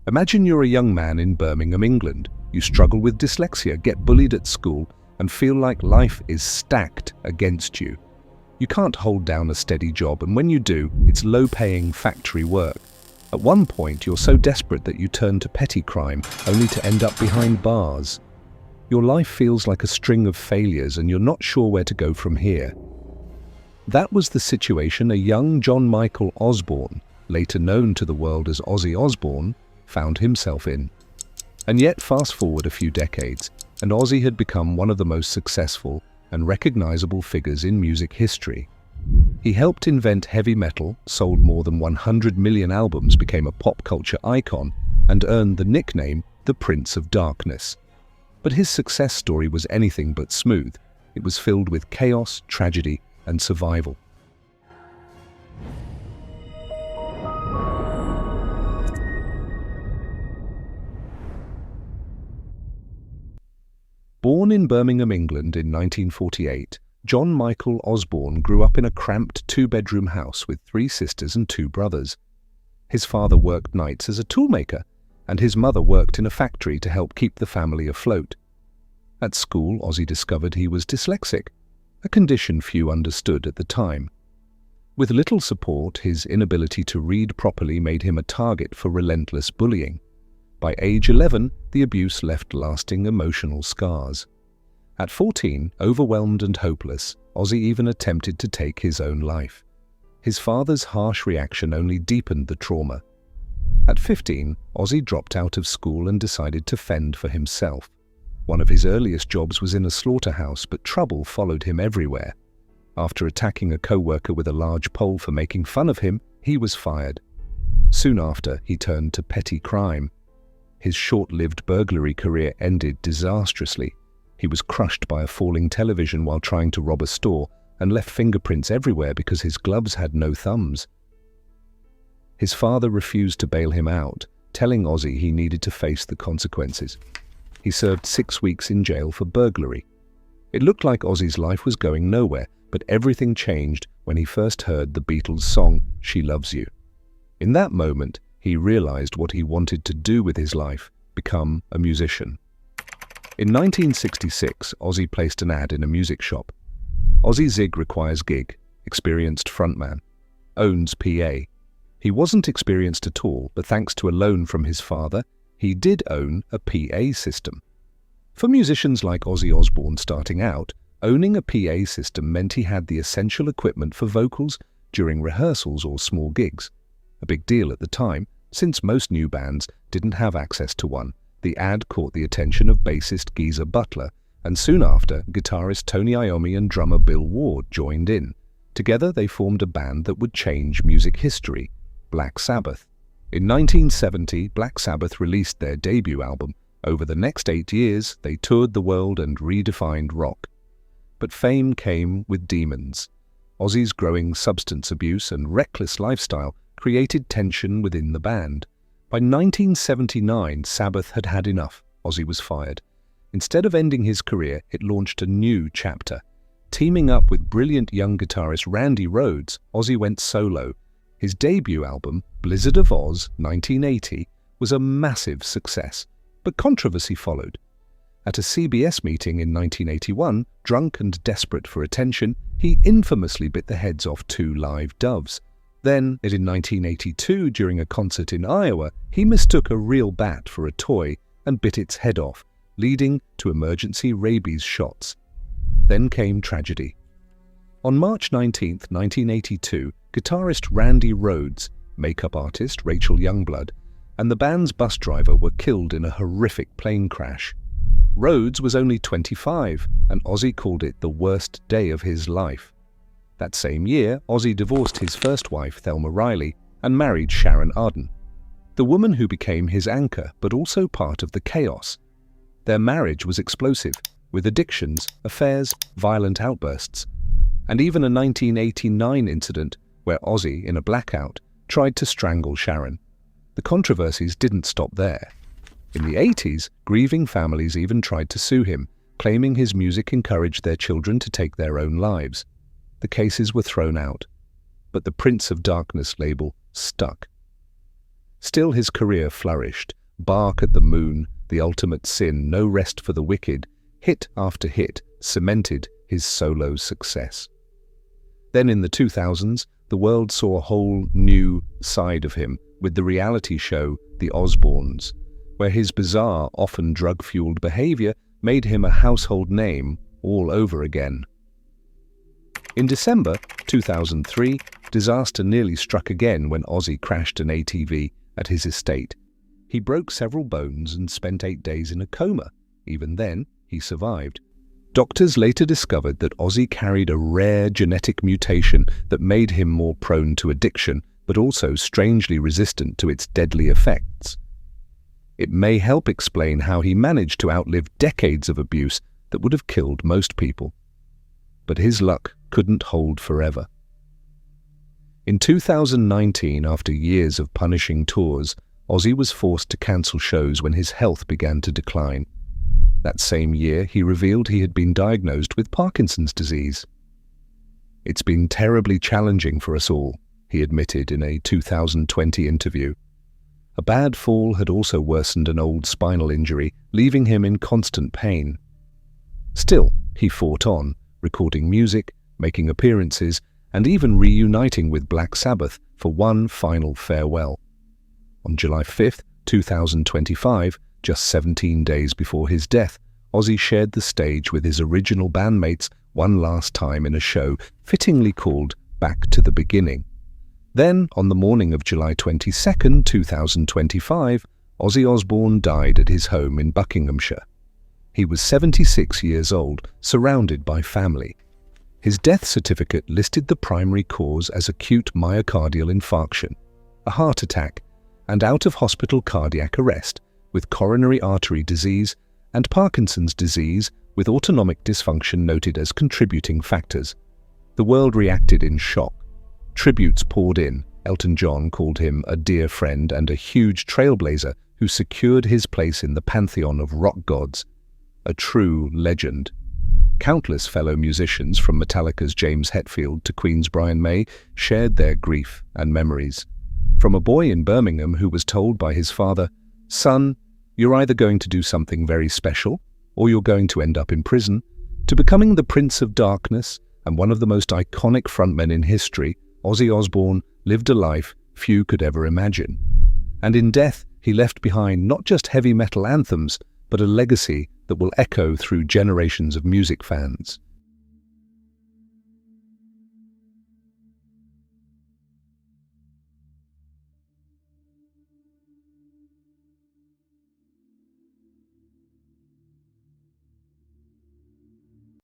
Imagine you're a young man in Birmingham, England. You struggle with dyslexia, get bullied at school, and feel like life is stacked against you. You can't hold down a steady job, and when you do, it's low-paying factory work. At one point, you're so desperate that you turn to petty crime, only to end up behind bars. Your life feels like a string of failures, and you're not sure where to go from here. That was the situation a young John Michael Osbourne, later known to the world as Ozzy Osbourne, found himself in. And yet, fast forward a few decades, and Ozzy had become one of the most successful and recognizable figures in music history. He helped invent heavy metal, sold more than 100 million albums, became a pop culture icon, and earned the nickname the Prince of Darkness. But his success story was anything but smooth. It was filled with chaos, tragedy, and survival. Born in Birmingham, England in 1948, John Michael Osbourne grew up in a cramped two-bedroom house with 3 sisters and 2 brothers. His father worked nights as a toolmaker, and his mother worked in a factory to help keep the family afloat. At school, Ozzy discovered he was dyslexic, a condition few understood at the time. With little support, his inability to read properly made him a target for relentless bullying. By age 11, the abuse left lasting emotional scars. At 14, overwhelmed and hopeless, Ozzy even attempted to take his own life. His father's harsh reaction only deepened the trauma. At 15, Ozzy dropped out of school and decided to fend for himself. One of his earliest jobs was in a slaughterhouse, but trouble followed him everywhere. After attacking a co-worker with a large pole for making fun of him, he was fired. Soon after, he turned to petty crime. His short-lived burglary career ended disastrously. He was crushed by a falling television while trying to rob a store and left fingerprints everywhere because his gloves had no thumbs. His father refused to bail him out, telling Ozzy he needed to face the consequences. He served 6 weeks in jail for burglary. It looked like Ozzy's life was going nowhere, but everything changed when he first heard the Beatles' song, "She Loves You." In that moment, he realized what he wanted to do with his life: become a musician. In 1966, Ozzy placed an ad in a music shop. Ozzy Zig requires gig, experienced frontman, owns PA. He wasn't experienced at all, but thanks to a loan from his father, he did own a PA system. For musicians like Ozzy Osbourne starting out, owning a PA system meant he had the essential equipment for vocals during rehearsals or small gigs. A big deal at the time, since most new bands didn't have access to one. The ad caught the attention of bassist Geezer Butler, and soon after, guitarist Tony Iommi and drummer Bill Ward joined in. Together they formed a band that would change music history, Black Sabbath. In 1970, Black Sabbath released their debut album. Over the next 8 years, they toured the world and redefined rock. But fame came with demons. Ozzy's growing substance abuse and reckless lifestyle created tension within the band. By 1979, Sabbath had had enough. Ozzy was fired. Instead of ending his career, it launched a new chapter. Teaming up with brilliant young guitarist Randy Rhoads, Ozzy went solo. His debut album, Blizzard of Oz, 1980, was a massive success, but controversy followed. At a CBS meeting in 1981, drunk and desperate for attention, he infamously bit the heads off 2 live doves. Then, in 1982, during a concert in Iowa, he mistook a real bat for a toy and bit its head off, leading to emergency rabies shots. Then came tragedy. On March 19, 1982, guitarist Randy Rhoads, makeup artist Rachel Youngblood, and the band's bus driver were killed in a horrific plane crash. Rhoads was only 25, and Ozzy called it the worst day of his life. That same year, Ozzy divorced his first wife, Thelma Riley, and married Sharon Arden, the woman who became his anchor, but also part of the chaos. Their marriage was explosive, with addictions, affairs, violent outbursts, and even a 1989 incident where Ozzy, in a blackout, tried to strangle Sharon. The controversies didn't stop there. In the 80s, grieving families even tried to sue him, claiming his music encouraged their children to take their own lives. The cases were thrown out, but the Prince of Darkness label stuck. Still, his career flourished. Bark at the Moon, The Ultimate Sin, No Rest for the Wicked, hit after hit cemented his solo success. Then in the 2000s, the world saw a whole new side of him with the reality show The Osbournes, where his bizarre, often drug-fueled behavior made him a household name all over again. In December 2003, disaster nearly struck again when Ozzy crashed an ATV at his estate. He broke several bones and spent 8 days in a coma. Even then, he survived. Doctors later discovered that Ozzy carried a rare genetic mutation that made him more prone to addiction, but also strangely resistant to its deadly effects. It may help explain how he managed to outlive decades of abuse that would have killed most people. But his luck couldn't hold forever. In 2019, after years of punishing tours, Ozzy was forced to cancel shows when his health began to decline. That same year, he revealed he had been diagnosed with Parkinson's disease. "It's been terribly challenging for us all," he admitted in a 2020 interview. A bad fall had also worsened an old spinal injury, leaving him in constant pain. Still, he fought on, recording music, making appearances, and even reuniting with Black Sabbath for one final farewell. On July 5, 2025, just 17 days before his death, Ozzy shared the stage with his original bandmates one last time in a show fittingly called Back to the Beginning. Then, on the morning of July 22, 2025, Ozzy Osbourne died at his home in Buckinghamshire. He was 76 years old, surrounded by family. His death certificate listed the primary cause as acute myocardial infarction, a heart attack, and out-of-hospital cardiac arrest, with coronary artery disease and Parkinson's disease with autonomic dysfunction noted as contributing factors. The world reacted in shock. Tributes poured in. Elton John called him a dear friend and a huge trailblazer who secured his place in the pantheon of rock gods. A true legend. Countless fellow musicians, from Metallica's James Hetfield to Queen's Brian May, shared their grief and memories. From a boy in Birmingham who was told by his father, "Son, you're either going to do something very special, or you're going to end up in prison," to becoming the Prince of Darkness and one of the most iconic frontmen in history, Ozzy Osbourne lived a life few could ever imagine. And in death, he left behind not just heavy metal anthems, but a legacy that will echo through generations of music fans.